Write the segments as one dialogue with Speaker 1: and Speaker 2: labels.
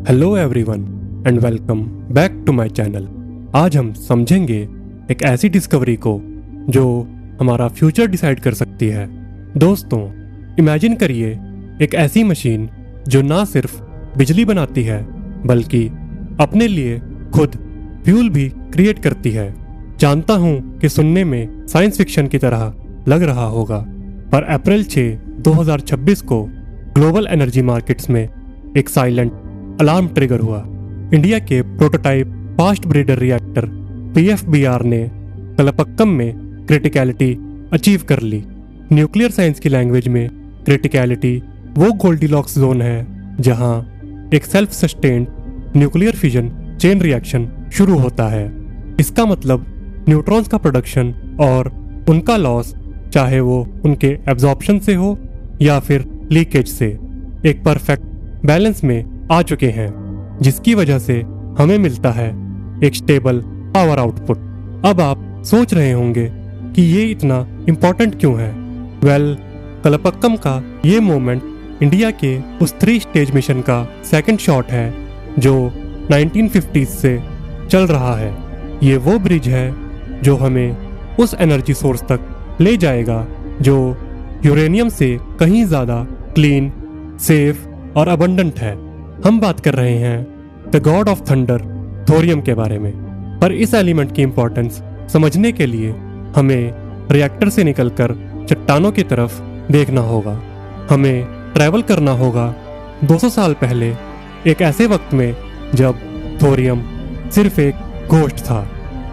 Speaker 1: Hello everyone and welcome back to my channel. आज हम समझेंगे एक ऐसी डिस्कवरी को जो हमारा फ्यूचर डिसाइड कर सकती है। दोस्तों, इमेजिन करिए एक ऐसी मशीन जो ना सिर्फ बिजली बनाती है बल्कि अपने लिए खुद फ्यूल भी क्रिएट करती है। जानता हूं कि सुनने में साइंस फिक्शन की तरह लग रहा होगा, पर अप्रैल 6, 2026 को ग्लोबल एनर्जी मार्केट्स में एक साइलेंट अलार्म ट्रिगर हुआ। इंडिया के prototype fast breeder reactor PFBR ने कलपक्कम में क्रिटिकलिटी अचीव कर ली। न्यूक्लियर साइंस की लैंग्वेज में क्रिटिकलिटी वो गोल्डीलॉक्स जोन है जहां एक self sustained nuclear fission chain reaction शुरू होता है। इसका मतलब न्यूट्रॉन्स का प्रोडक्शन और उनका लॉस, चाहे वो उनके एब्जॉर्प्शन से हो या फिर लीकेज से, एक परफेक्ट बैलेंस में आ चुके हैं, जिसकी वजह से हमें मिलता है एक स्टेबल पावर आउटपुट। अब आप सोच रहे होंगे कि ये इतना इम्पोर्टेंट क्यों है। कलपक्कम का ये मोमेंट इंडिया के उस 3 स्टेज मिशन का सेकंड शॉट है जो 1950s से चल रहा है। ये वो ब्रिज है जो हमें उस एनर्जी सोर्स तक ले जाएगा जो यूरेनियम से कहीं ज्यादा क्लीन, सेफ और अबंडेंट है। हम बात कर रहे हैं the God of thunder, thorium के बारे में। पर इस एलिमेंट की इंपॉर्टेंस समझने के लिए हमें रिएक्टर से निकलकर चट्टानों की तरफ देखना होगा। हमें ट्रैवल करना होगा 200 साल पहले, एक ऐसे वक्त में जब थोरियम सिर्फ एक घोस्ट था,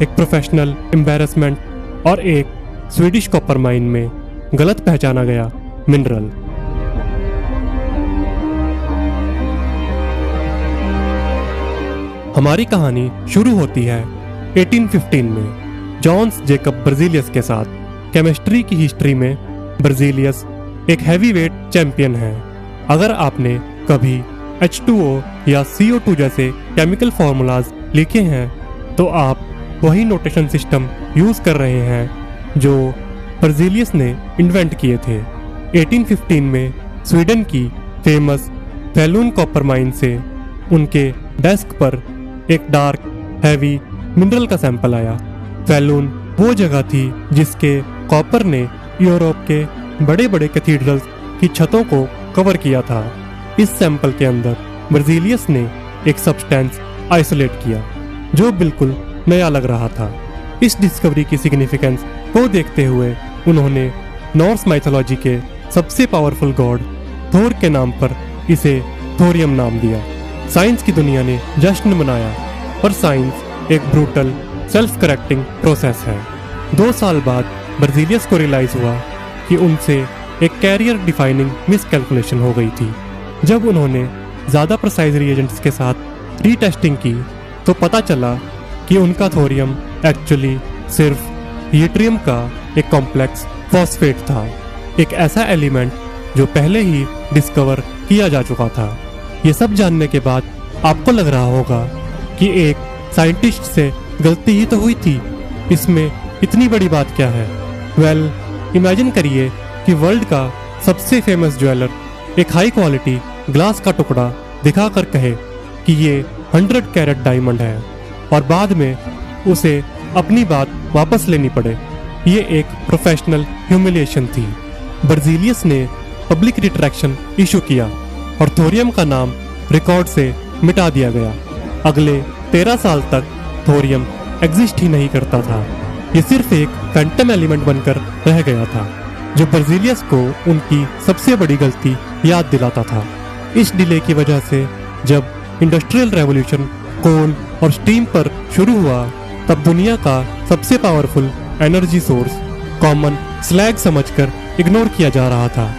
Speaker 1: एक प्रोफेशनल एम्बैरेसमेंट और एक स्वीडिश कॉपर माइन में गलत पहचाना गया मिनरल। हमारी कहानी शुरू होती है 1815 में जॉन्स जेकब बर्जीलियस के साथ। केमिस्ट्री की हिस्ट्री में बर्जीलियस एक हैवीवेट चैंपियन है। अगर आपने कभी H2O या CO2 जैसे केमिकल फॉर्मूलाज लिखे हैं तो आप वही नोटेशन सिस्टम यूज कर रहे हैं जो बर्जीलियस ने इन्वेंट किए थे। 1815 में स्वीडन की फेमस फैलून कॉपर माइन से उनके डेस्क पर एक डार्क हैवी मिनरल का सैंपल आया। फैलून वो जगह थी जिसके कॉपर ने यूरोप के बड़े बड़े कैथीड्रल्स की छतों को कवर किया था। इस सैंपल के अंदर बर्जीलियस ने एक सब्सटेंस आइसोलेट किया जो बिल्कुल नया लग रहा था। इस डिस्कवरी की सिग्निफिकेंस को देखते हुए उन्होंने नॉर्स माइथोलॉजी के सबसे पावरफुल गॉड थोर के नाम पर इसे थोरियम नाम दिया। साइंस की दुनिया ने जश्न मनाया, पर साइंस एक ब्रूटल सेल्फ करेक्टिंग प्रोसेस है। 2 साल बाद बर्जीलियस को रियलाइज हुआ कि उनसे एक कैरियर डिफाइनिंग मिसकैलकुलेशन हो गई थी। जब उन्होंने ज्यादा प्रिसाइज रिएजेंट्स के साथ रीटेस्टिंग की तो पता चला कि उनका थोरियम एक्चुअली सिर्फ यूट्रियम का एक कॉम्प्लेक्स फॉस्फेट था, एक ऐसा एलिमेंट जो पहले ही डिस्कवर किया जा चुका था। ये सब जानने के बाद आपको लग रहा होगा कि एक साइंटिस्ट से गलती ही तो हुई थी, इसमें इतनी बड़ी बात क्या है। इमेजिन करिए कि वर्ल्ड का सबसे फेमस ज्वेलर एक हाई क्वालिटी ग्लास का टुकड़ा दिखाकर कहे कि ये 100 कैरेट डायमंड है और बाद में उसे अपनी बात वापस लेनी पड़े। ये एक प्रोफेशनल ह्यूमिलिएशन थी। बर्जीलियस ने पब्लिक रिट्रैक्शन इशू किया और थोरियम का नाम रिकॉर्ड से मिटा दिया गया। अगले 13 साल तक थोरियम एग्जिस्ट ही नहीं करता था। ये सिर्फ एक फैंटम एलिमेंट बनकर रह गया था जो बर्जीलियस को उनकी सबसे बड़ी गलती याद दिलाता था। इस डिले की वजह से जब इंडस्ट्रियल रेवोल्यूशन कोल और स्टीम पर शुरू हुआ तब दुनिया का सबसे powerful energy source common slag समझकर इग्नोर किया जा रहा था।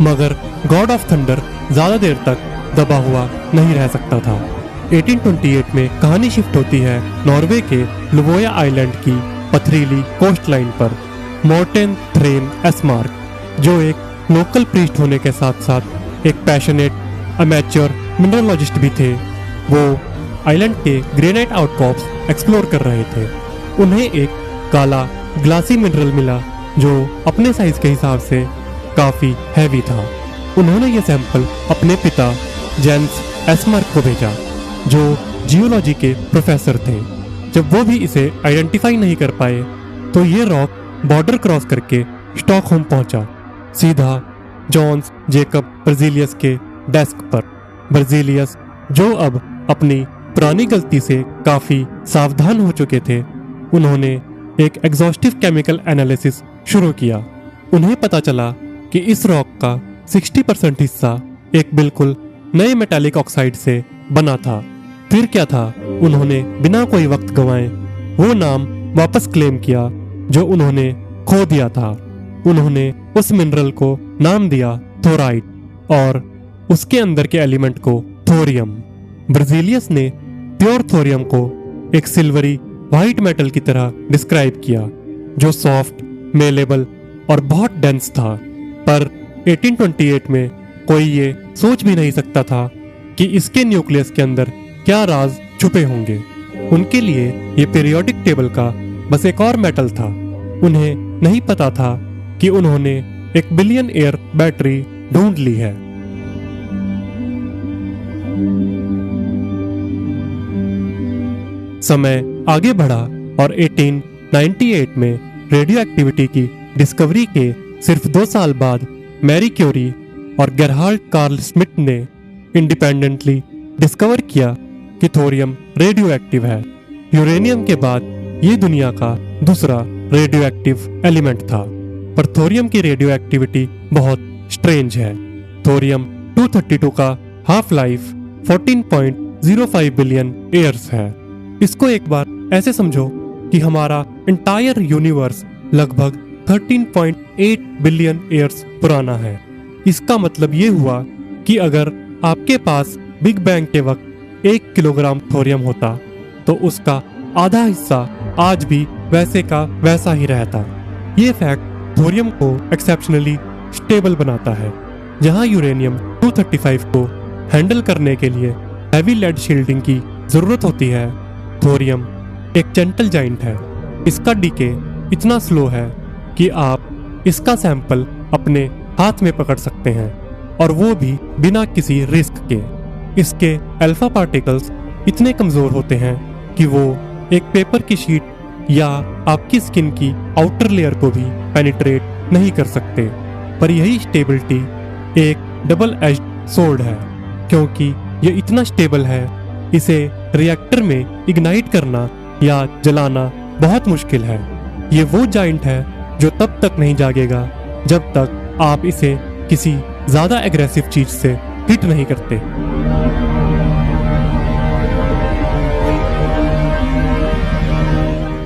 Speaker 1: मगर गॉड ऑफ थंडर ज्यादा देर तक दबा हुआ नहीं रह सकता था। 1828 में कहानी शिफ्ट होती है नॉर्वे के लुवोया आइलैंड की पथरीली कोस्ट लाइन पर। मोर्टेन थ्रेन एस्मार्क, जो एक लोकल प्रीस्ट होने के साथ साथ एक पैशनेट अमेच्योर मिनरलोजिस्ट भी थे, वो आइलैंड के ग्रेनाइट आउटक्रॉप्स एक्सप्लोर कर रहे थे। उन्हें एक काला ग्लासी मिनरल मिला जो अपने साइज के हिसाब से काफी हैवी था। उन्होंने यह सैंपल अपने पिता जेंस एस्मार्क को भेजा, जो जियोलॉजी के प्रोफेसर थे। जब वो भी इसे आइडेंटिफाई नहीं कर पाए तो ये रॉक बॉर्डर क्रॉस करके स्टॉकहोम पहुंचा, सीधा जॉन्स जेकब बर्जीलियस के डेस्क पर। बर्जीलियस, जो अब अपनी पुरानी गलती से काफी सावधान हो चुके थे, उन्होंने एक एग्जॉस्टिव केमिकल एनालिसिस शुरू किया। उन्हें पता चला कि इस रॉक का 60% हिस्सा एक बिल्कुल नए मेटालिक ऑक्साइड से बना था। फिर क्या था, उन्होंने बिना कोई वक्त गंवाए वो नाम वापस क्लेम किया जो उन्होंने खो दिया था। उन्होंने उस मिनरल को नाम दिया थोराइट और उसके अंदर के एलिमेंट को थोरियम। बर्जीलियस ने प्योर थोरियम को एक सिल्वरी व्हाइट मेटल की तरह डिस्क्राइब किया, जो सॉफ्ट, मेलेबल और बहुत डेंस था। पर 1828 में कोई ये सोच भी नहीं सकता था कि इसके न्यूक्लियस के अंदर क्या राज छुपे होंगे। उनके लिए ये पीरियोडिक टेबल का बस एक और मेटल था। उन्हें नहीं पता था कि उन्होंने एक बिलियन ईयर बैटरी ढूंढ ली है। समय आगे बढ़ा और 1898 में रेडियो एक्टिविटी की डिस्कवरी के सिर्फ 2 साल बाद मैरी क्यूरी और गेरहाल्ड कार्ल स्मिथ ने इंडिपेंडेंटली डिस्कवर किया कि थोरियम रेडियो एक्टिव है। यूरेनियम के बाद ये दुनिया का दूसरा रेडियो एक्टिव एलिमेंट था, पर थोरियम की रेडियो एक्टिविटी बहुत स्ट्रेंज है। थोरियम 232 का हाफ लाइफ 14.05 बिलियन ईयर्स है। इसको एक बार ऐसे समझो कि हमारा एंटायर यूनिवर्स लगभग 13.8 बिलियन ईयर्स पुराना है। इसका मतलब ये हुआ कि अगर आपके पास बिग बैंग के वक्त 1 किलोग्राम थोरियम होता तो उसका आधा हिस्सा आज भी वैसे का वैसा ही रहता। ये फैक्ट थोरियम को एक्सेप्शनली स्टेबल बनाता है। जहां यूरेनियम 235 को हैंडल करने के लिए हैवी लेड शील्डिंग की जरूरत होती है, थोरियम एक जेंटल जाइंट है। इसका डीके इतना स्लो है कि आप इसका सैंपल अपने हाथ में पकड़ सकते हैं, और वो भी बिना किसी रिस्क के। इसके अल्फा पार्टिकल्स इतने कमजोर होते हैं कि वो एक पेपर की शीट या आपकी स्किन की आउटर लेयर को भी पेनिट्रेट नहीं कर सकते। पर यही स्टेबिलिटी एक डबल एज्ड सोर्ड है, क्योंकि ये इतना स्टेबल है, इसे रिएक्टर में इग्नाइट करना या जलाना बहुत मुश्किल है। ये वो जाइंट है जो तब तक नहीं जागेगा जब तक आप इसे किसी ज्यादा एग्रेसिव चीज से हिट नहीं करते।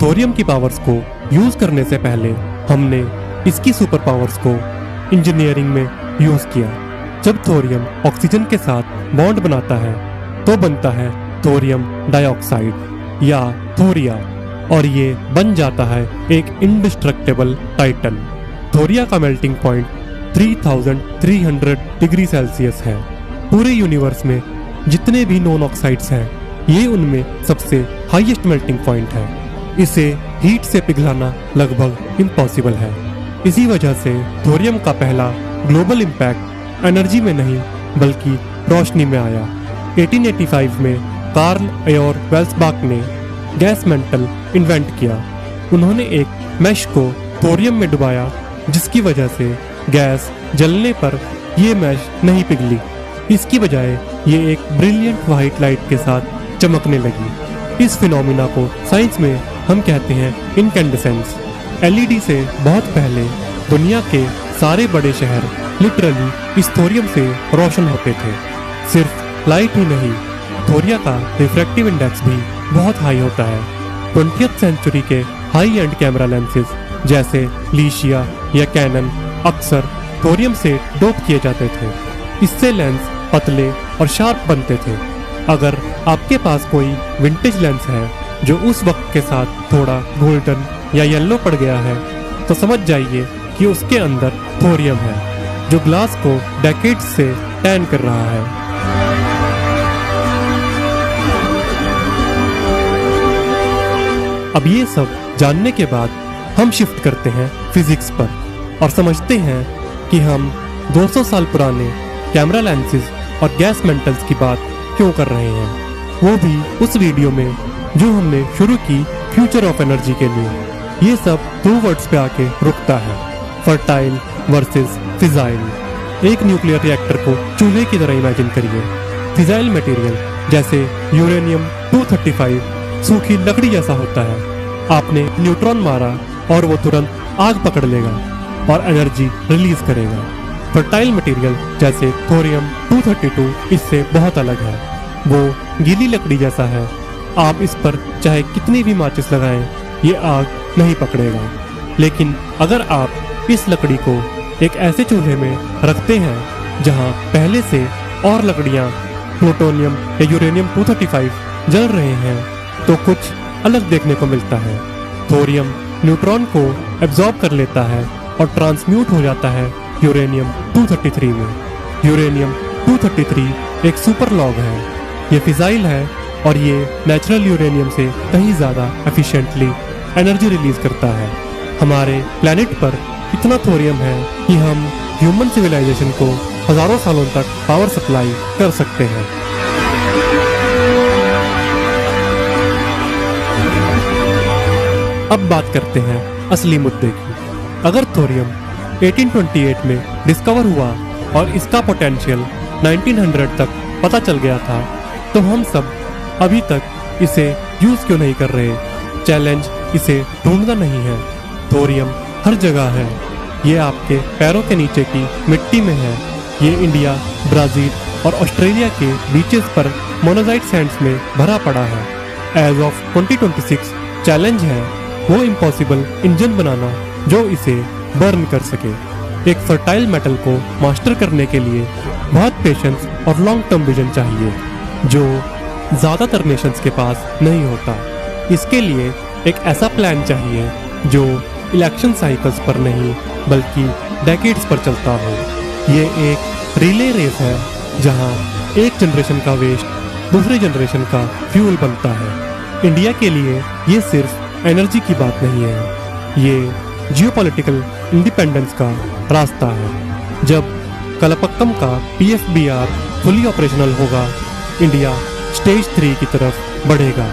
Speaker 1: थोरियम की पावर्स को यूज करने से पहले हमने इसकी सुपर पावर्स को इंजीनियरिंग में यूज किया। जब थोरियम ऑक्सीजन के साथ बॉन्ड बनाता है तो बनता है थोरियम डाइऑक्साइड या थोरिया, और ये बन जाता है एक इंडिस्ट्रक्टेबल टाइटन। थोरिया का मेल्टिंग पॉइंट 3300 डिग्री सेल्सियस है। पूरे यूनिवर्स में जितने भी नॉन ऑक्साइड्स हैं, ये उनमें सबसे हाईएस्ट मेल्टिंग पॉइंट है। इसे हीट से पिघलाना लगभग इम्पॉसिबल है। इसी वजह से थोरियम का पहला ग्लोबल इम्पैक्ट एनर्जी में नहीं बल्कि रोशनी में आया। 1885 में कार्ल एयोर वेल्सबाक ने गैस मेंटल इन्वेंट किया। उन्होंने एक मैश को थोरियम में डुबाया, जिसकी वजह से गैस जलने पर यह मैश नहीं पिघली। इसकी बजाय ये एक ब्रिलियंट व्हाइट लाइट के साथ चमकने लगी। इस फिनोमिना को साइंस में हम कहते हैं इनकैंडेसेंस। एलईडी से बहुत पहले दुनिया के सारे बड़े शहर लिटरली इस थोरियम से रोशन होते थे। सिर्फ लाइट ही नहीं, थोरिया का रिफ्रैक्टिव इंडेक्स भी बहुत हाई होता है। 20th सेंचुरी के हाई एंड कैमरा लेंसेज जैसे लीशिया या कैनन अक्सर थोरियम से डोप किए जाते थे। इससे लेंस पतले और शार्प बनते थे। अगर आपके पास कोई विंटेज लेंस है जो उस वक्त के साथ थोड़ा गोल्डन या येलो पड़ गया है, तो समझ जाइए कि उसके अंदर थोरियम है, जो ग्लास को डेकेड्स से टैन कर रहा है। अब ये सब जानने के बाद हम शिफ्ट करते हैं फिजिक्स पर और समझते हैं कि हम 200 साल पुराने कैमरा लेंसेज और गैस मेंटल्स की बात क्यों कर रहे हैं, वो भी उस वीडियो में जो हमने शुरू की फ्यूचर ऑफ एनर्जी के लिए। ये सब 2 वर्ड्स पे आके रुकता है, फर्टाइल वर्सेस फिजाइल। एक न्यूक्लियर रिएक्टर को चूल्हे की तरह इमेजिन करिए। फिजाइल मटेरियल जैसे यूरेनियम 235 सूखी लकड़ी जैसा होता है। आपने न्यूट्रॉन मारा और वो तुरंत आग पकड़ लेगा और एनर्जी रिलीज करेगा। फर्टाइल मटेरियल जैसे थोरियम 232 इससे बहुत अलग है। वो गीली लकड़ी जैसा है, आप इस पर चाहे कितनी भी माचिस लगाएं, ये आग नहीं पकड़ेगा। लेकिन अगर आप इस लकड़ी को एक ऐसे चूल्हे में रखते हैं जहां पहले से और लकड़ियां प्लूटोनियम या यूरेनियम 235 जल रहे हैं, तो कुछ अलग देखने को मिलता है। थोरियम न्यूट्रॉन को एब्जॉर्ब कर लेता है और ट्रांसम्यूट हो जाता है यूरेनियम 233 में। यूरेनियम 233 एक सुपर लॉग है, ये फिजाइल है और ये नेचुरल यूरेनियम से कहीं ज्यादा एफिशिएंटली एनर्जी रिलीज करता है। हमारे प्लेनेट पर इतना थोरियम है कि हम ह्यूमन सिविलाइजेशन को हजारों सालों तक पावर सप्लाई कर सकते हैं। अब बात करते हैं असली मुद्दे की। अगर थोरियम 1828 में डिस्कवर हुआ और इसका पोटेंशियल 1900 तक पता चल गया था, तो हम सब अभी तक इसे यूज क्यों नहीं कर रहे? चैलेंज इसे ढूंढना नहीं है। थोरियम हर जगह है, ये आपके पैरों के नीचे की मिट्टी में है। ये इंडिया, ब्राजील और ऑस्ट्रेलिया के बीचेस पर मोनाजाइट सैंड्स में भरा पड़ा है। एज ऑफ 2026 चैलेंज है वो इम्पॉसिबल इंजन बनाना जो इसे बर्न कर सके। एक फर्टाइल मेटल को मास्टर करने के लिए बहुत पेशेंस और लॉन्ग टर्म विजन चाहिए, जो ज्यादातर नेशंस के पास नहीं होता। इसके लिए एक ऐसा प्लान चाहिए जो इलेक्शन साइकिल्स पर नहीं बल्कि डेकेड्स पर चलता हो। ये एक रिले रेस है जहां एक जनरेशन का वेस्ट दूसरे जनरेशन का फ्यूल बनता है। इंडिया के लिए ये सिर्फ एनर्जी की बात नहीं है, ये जियोपॉलिटिकल इंडिपेंडेंस का रास्ता है। जब कलपक्कम का PFBR फुली ऑपरेशनल होगा, इंडिया स्टेज 3 की तरफ बढ़ेगा,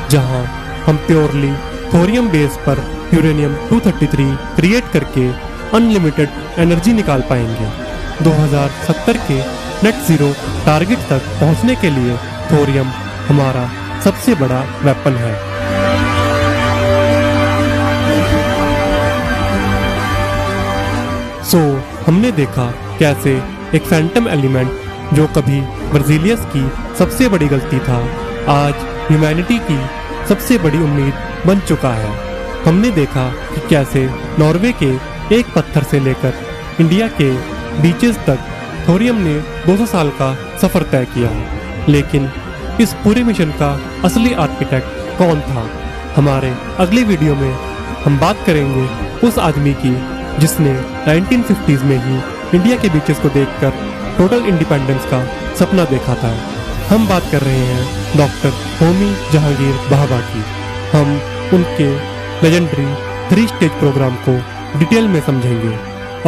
Speaker 1: जहां हम प्योरली थोरियम बेस पर यूरेनियम 233 क्रिएट करके अनलिमिटेड एनर्जी निकाल पाएंगे। 2070 के नेट जीरो टारगेट तक पहुंचने के लिए थोरियम हमारा सबसे बड़ा वेपन है। हमने देखा कैसे एक फैंटम एलिमेंट जो कभी बर्जीलियस की सबसे बड़ी गलती था, आज ह्यूमैनिटी की सबसे बड़ी उम्मीद बन चुका है। हमने देखा कि कैसे नॉर्वे के एक पत्थर से लेकर इंडिया के बीचेस तक थोरियम ने 200 साल का सफर तय किया। लेकिन इस पूरे मिशन का असली आर्किटेक्ट कौन था? हमारे अगले वीडियो में हम बात करेंगे उस आदमी की जिसने 1950s में ही इंडिया के बीचेस को देखकर टोटल इंडिपेंडेंस का सपना देखा था। हम बात कर रहे हैं डॉक्टर होमी जहांगीर भाभा की। हम उनके लेजेंडरी 3 स्टेज प्रोग्राम को डिटेल में समझेंगे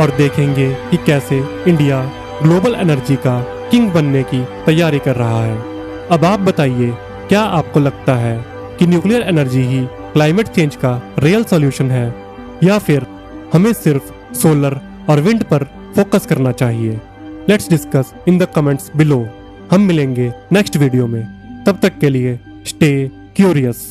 Speaker 1: और देखेंगे कि कैसे इंडिया ग्लोबल एनर्जी का किंग बनने की तैयारी कर रहा है। अब आप बताइए, क्या आपको लगता है कि न्यूक्लियर एनर्जी ही क्लाइमेट चेंज का रियल सॉल्यूशन है, या फिर हमें सिर्फ सोलर और विंड पर फोकस करना चाहिए? Let's discuss in the comments below. हम मिलेंगे नेक्स्ट वीडियो में, तब तक के लिए स्टे क्यूरियस।